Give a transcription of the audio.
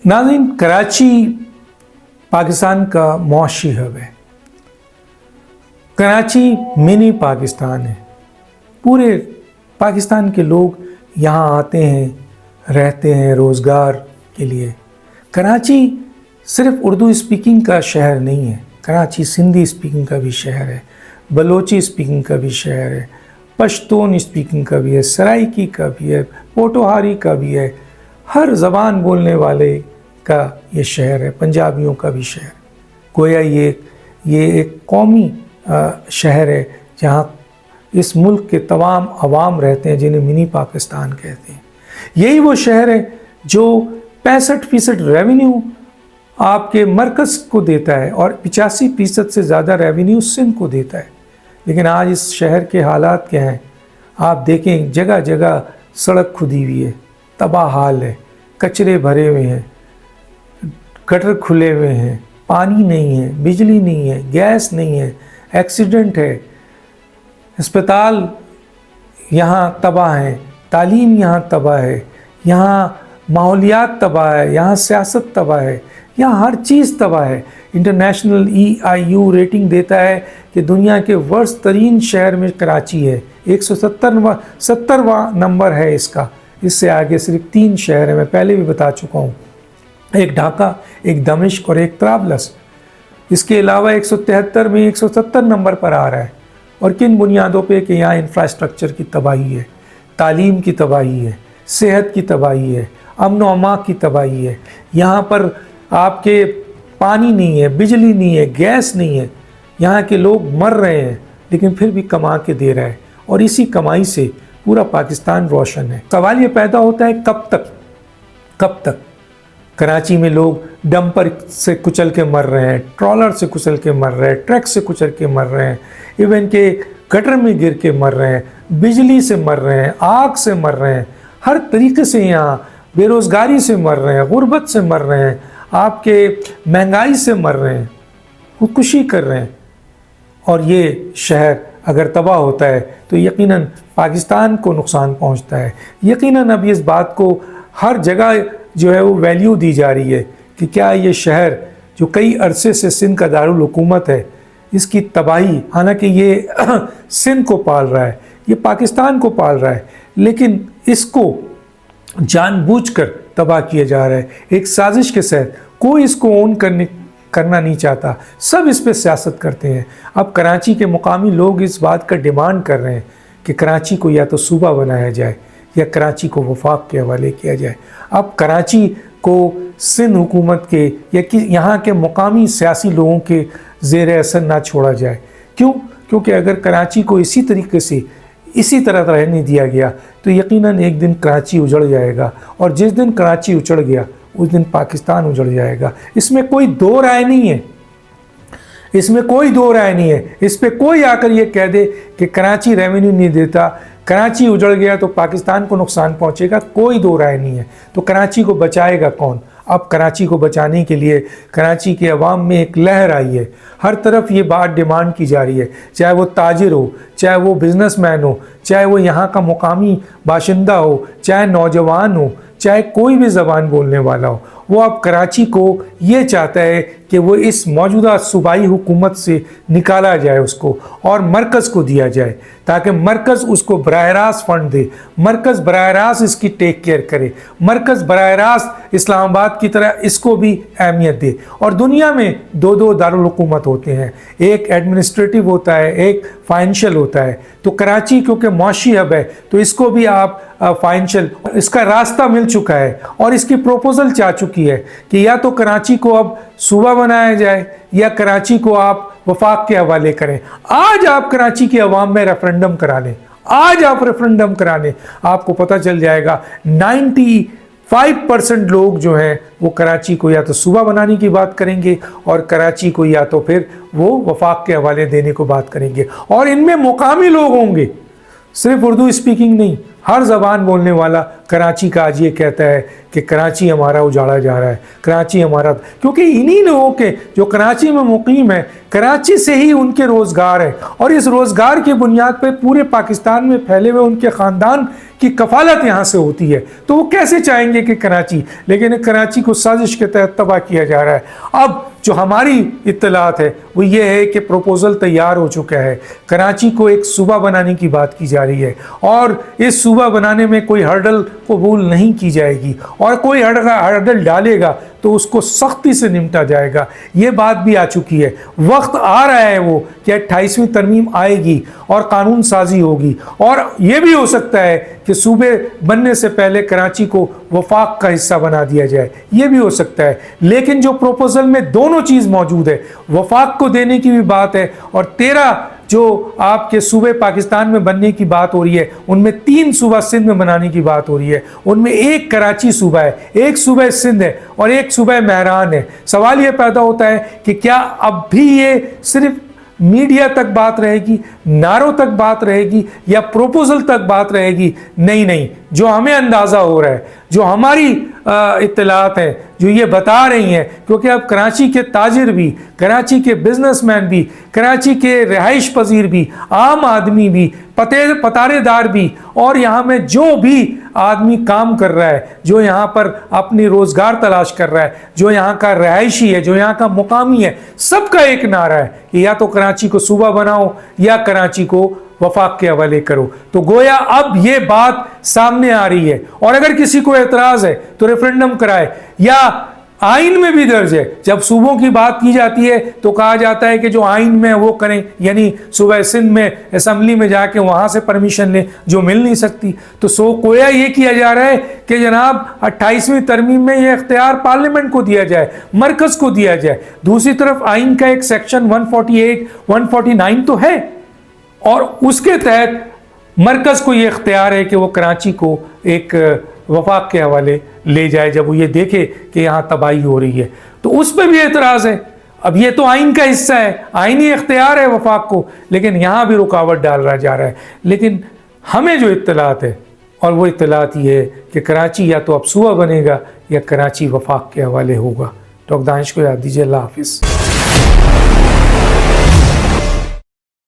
नाज़रीन, कराची पाकिस्तान का मुआशी हब है। कराची मिनी पाकिस्तान है। पूरे पाकिस्तान के लोग यहाँ आते हैं, रहते हैं रोज़गार के लिए। कराची सिर्फ उर्दू स्पीकिंग का शहर नहीं है, कराची सिंधी स्पीकिंग का भी शहर है, बलोची स्पीकिंग का भी शहर है, पश्तून स्पीकिंग का भी है, सराइकी का भी है, पोटोहारी का भी है। हर ज़बान बोलने वाले का ये शहर है, पंजाबियों का भी शहर। गोया ये एक कौमी शहर है जहाँ इस मुल्क के तमाम अवाम रहते हैं, जिन्हें मिनी पाकिस्तान कहते हैं। यही वो शहर है जो 65% रेवेन्यू आपके मरकज़ को देता है और 85% से ज़्यादा रेवेन्यू सिंध को देता है। लेकिन आज इस शहर के हालात क्या हैं? आप देखें, जगह जगह सड़क खुदी हुई है, तबाह हाल है, कचरे भरे हुए हैं, गटर खुले हुए हैं, पानी नहीं है, बिजली नहीं है, गैस नहीं है, एक्सीडेंट है, अस्पताल यहाँ तबाह हैं, तालीम यहाँ तबाह है, यहाँ माहौलियात तबाह है, यहाँ सियासत तबाह है, यहाँ हर चीज़ तबाह है। इंटरनेशनल EIU रेटिंग देता है कि दुनिया के वर्स्ट तरीन शहर में कराची है। 170वां नंबर है इसका। इससे आगे सिर्फ 3 शहर हैं, मैं पहले भी बता चुका हूँ, एक ढाका, एक दमिश्क और एक तराबलस। इसके अलावा 173 में 170 नंबर पर आ रहा है। और किन बुनियादों पे? कि यहाँ इंफ्रास्ट्रक्चर की तबाही है, तालीम की तबाही है, सेहत की तबाही है, अमन व अमा की तबाही है। यहाँ पर आपके पानी नहीं है, बिजली नहीं है, गैस नहीं है। यहाँ के लोग मर रहे हैं, लेकिन फिर भी कमा के दे रहा है और इसी कमाई से पूरा पाकिस्तान रोशन है। सवाल ये पैदा होता है, कब तक कराची में लोग डंपर से कुचल के मर रहे हैं, ट्रॉलर से कुचल के मर रहे हैं, ट्रक से कुचल के मर रहे हैं, इवन के गटर में गिर के मर रहे हैं, बिजली से मर रहे हैं, आग से मर रहे हैं, हर तरीके से यहाँ बेरोज़गारी से मर रहे हैं, गुर्बत से मर रहे हैं, आपके महंगाई से मर रहे हैं, खुदकुशी कर रहे हैं। और ये शहर अगर तबाह होता है तो यकीनन पाकिस्तान को नुकसान पहुंचता है। यकीनन अब इस बात को हर जगह जो है वो वैल्यू दी जा रही है कि क्या ये शहर जो कई अरसे से सिंध का दारुल हुकूमत है, इसकी तबाही, हालांकि ये सिंध को पाल रहा है, ये पाकिस्तान को पाल रहा है, लेकिन इसको जानबूझकर तबाह किया जा रहा है एक साजिश के तहत। कोई इसको ओन करना नहीं चाहता, सब इस पे सियासत करते हैं। अब कराची के मुकामी लोग इस बात का डिमांड कर रहे हैं कि कराची को या तो सूबा बनाया जाए या कराची को वफाक के हवाले किया जाए। अब कराची को सिंध हुकूमत के या कि यहाँ के मुकामी सियासी लोगों के ज़ेर असर ना छोड़ा जाए। क्यों? क्योंकि अगर कराची को इसी तरीके से इसी तरह रहने दिया गया तो यकीनन एक दिन कराची उजड़ जाएगा, और जिस दिन कराची उजड़ गया उस दिन पाकिस्तान उजड़ जाएगा। इसमें कोई दो राय नहीं है, इसमें कोई दो राय नहीं है। इस पे कोई आकर ये कह दे कि कराची रेवेन्यू नहीं देता, कराची उजड़ गया तो पाकिस्तान को नुकसान पहुंचेगा, कोई दो राय नहीं है। तो कराची को बचाएगा कौन? अब कराची को बचाने के लिए कराची के अवाम में एक लहर आई है। हर तरफ ये बात डिमांड की जा रही है, चाहे वो ताजिर हो, चाहे वो बिजनेसमैन हो, चाहे वो यहाँ का मुकामी बाशिंदा हो, चाहे नौजवान हो, चाहे कोई भी ज़बान बोलने वाला हो, वो अब कराची को ये चाहता है कि वो इस मौजूदा सूबाई हुकूमत से निकाला जाए उसको, और मरकज़ को दिया जाए, ताकि मरकज़ उसको बराह रास्त फ़ंड दे, मरकज़ बराह रास्त इसकी टेक केयर करे, मरकज़ बराह रास्त इस्लामाबाद की तरह इसको भी अहमियत दे। और दुनिया में 2 दारुल हुकूमत होते हैं, एक एडमिनिस्ट्रेटिव होता है, एक फाइनेंशियल होता है। तो कराची क्योंकि मुआशी हब है तो इसको भी आप फाइनेंशियल, इसका रास्ता मिल चुका है और इसकी प्रपोजल चाह चुकी है कि या तो कराची को अब सूबा बनाया जाए या कराची को आप वफाक के हवाले करें। आज आप कराची के अवाम में रेफरेंडम करा लें, आज आप रेफरेंडम करा लें, आपको पता चल जाएगा 95% लोग जो हैं वो कराची को या तो सूबा बनाने की बात करेंगे और कराची को या तो फिर वो वफाक के हवाले देने को बात करेंगे। और इनमें मुकामी लोग होंगे, सिर्फ उर्दू स्पीकिंग नहीं, हर ज़बान बोलने वाला کراچی کا آج یہ کہتا ہے کہ کراچی ہمارا اجاڑا جا رہا ہے، کراچی ہمارا، کیونکہ انہی لوگوں کے جو کراچی میں مقیم ہیں، کراچی سے ہی ان کے روزگار ہے، اور اس روزگار کی بنیاد پہ پورے پاکستان میں پھیلے ہوئے ان کے خاندان کی کفالت یہاں سے ہوتی ہے، تو وہ کیسے چاہیں گے کہ کراچی، لیکن کراچی کو سازش کے تحت تباہ کیا جا رہا ہے۔ اب جو ہماری اطلاعات ہے وہ یہ ہے کہ پروپوزل تیار ہو چکا ہے، کراچی کو ایک صوبہ بنانے کی بات کی جا رہی ہے، اور اس صوبہ بنانے میں کوئی ہرڈل قبول نہیں کی جائے گی، اور کوئی ہرڈل ڈالے گا تو اس کو سختی سے نمٹا جائے گا۔ یہ بات بھی آ چکی ہے، وقت آ رہا ہے وہ کہ 28ویں ترمیم آئے گی اور قانون سازی ہوگی، اور یہ بھی ہو سکتا ہے کہ صوبے بننے سے پہلے کراچی کو وفاق کا حصہ بنا دیا جائے، یہ بھی ہو سکتا ہے، لیکن جو پروپوزل میں دونوں چیز موجود ہے، وفاق کو دینے کی بھی بات ہے، اور 13 جو آپ کے صوبے پاکستان میں بننے کی بات ہو رہی ہے، ان میں 3 صوبہ سندھ میں بنانے کی بات ہو رہی ہے، ان میں ایک کراچی صوبہ ہے، ایک صوبہ سندھ ہے، اور ایک صوبہ مہران ہے۔ سوال یہ پیدا ہوتا ہے کہ کیا اب بھی یہ صرف میڈیا تک بات رہے گی، نعروں تک بات رہے گی، یا پروپوزل تک بات رہے گی؟ نہیں، جو ہمیں اندازہ ہو رہا ہے، جو ہماری اطلاعات ہیں جو یہ بتا رہی ہیں، کیونکہ اب کراچی کے تاجر بھی، کراچی کے بزنس مین بھی، کراچی کے رہائش پذیر بھی، عام آدمی بھی، پتارے دار بھی، اور یہاں میں جو بھی آدمی کام کر رہا ہے، جو یہاں پر اپنی روزگار تلاش کر رہا ہے، جو یہاں کا رہائشی ہے، جو یہاں کا مقامی ہے، سب کا ایک نعرہ ہے کہ یا تو کراچی کو صوبہ بناؤ یا کراچی کو وفاق کے حوالے کرو۔ تو گویا اب یہ بات سامنے آ رہی ہے، اور اگر کسی کو اعتراض ہے تو ریفرنڈم کرائے، یا آئین میں بھی درج ہے، جب صوبوں کی بات کی جاتی ہے تو کہا جاتا ہے کہ جو آئین میں وہ کریں، یعنی صوبہ سندھ میں اسمبلی میں جا کے وہاں سے پرمیشن لیں، جو مل نہیں سکتی۔ تو گویا یہ کیا جا رہا ہے کہ جناب 28ویں ترمیم میں یہ اختیار پارلیمنٹ کو دیا جائے، مرکز کو دیا جائے۔ دوسری طرف آئین کا ایک سیکشن 148 149 تو ہے، اور اس کے تحت مرکز کو یہ اختیار ہے کہ وہ کراچی کو ایک وفاق کے حوالے لے جائے جب وہ یہ دیکھے کہ یہاں تباہی ہو رہی ہے۔ تو اس پہ بھی اعتراض ہے۔ اب یہ تو آئین کا حصہ ہے، آئینی اختیار ہے وفاق کو، لیکن یہاں بھی رکاوٹ ڈالا جا رہا ہے۔ لیکن ہمیں جو اطلاعات ہے، اور وہ اطلاعات یہ ہے کہ کراچی یا تو اب صوبہ بنے گا یا کراچی وفاق کے حوالے ہوگا۔ ڈاکٹر دانش کو یاد دیجیے۔ اللہ حافظ۔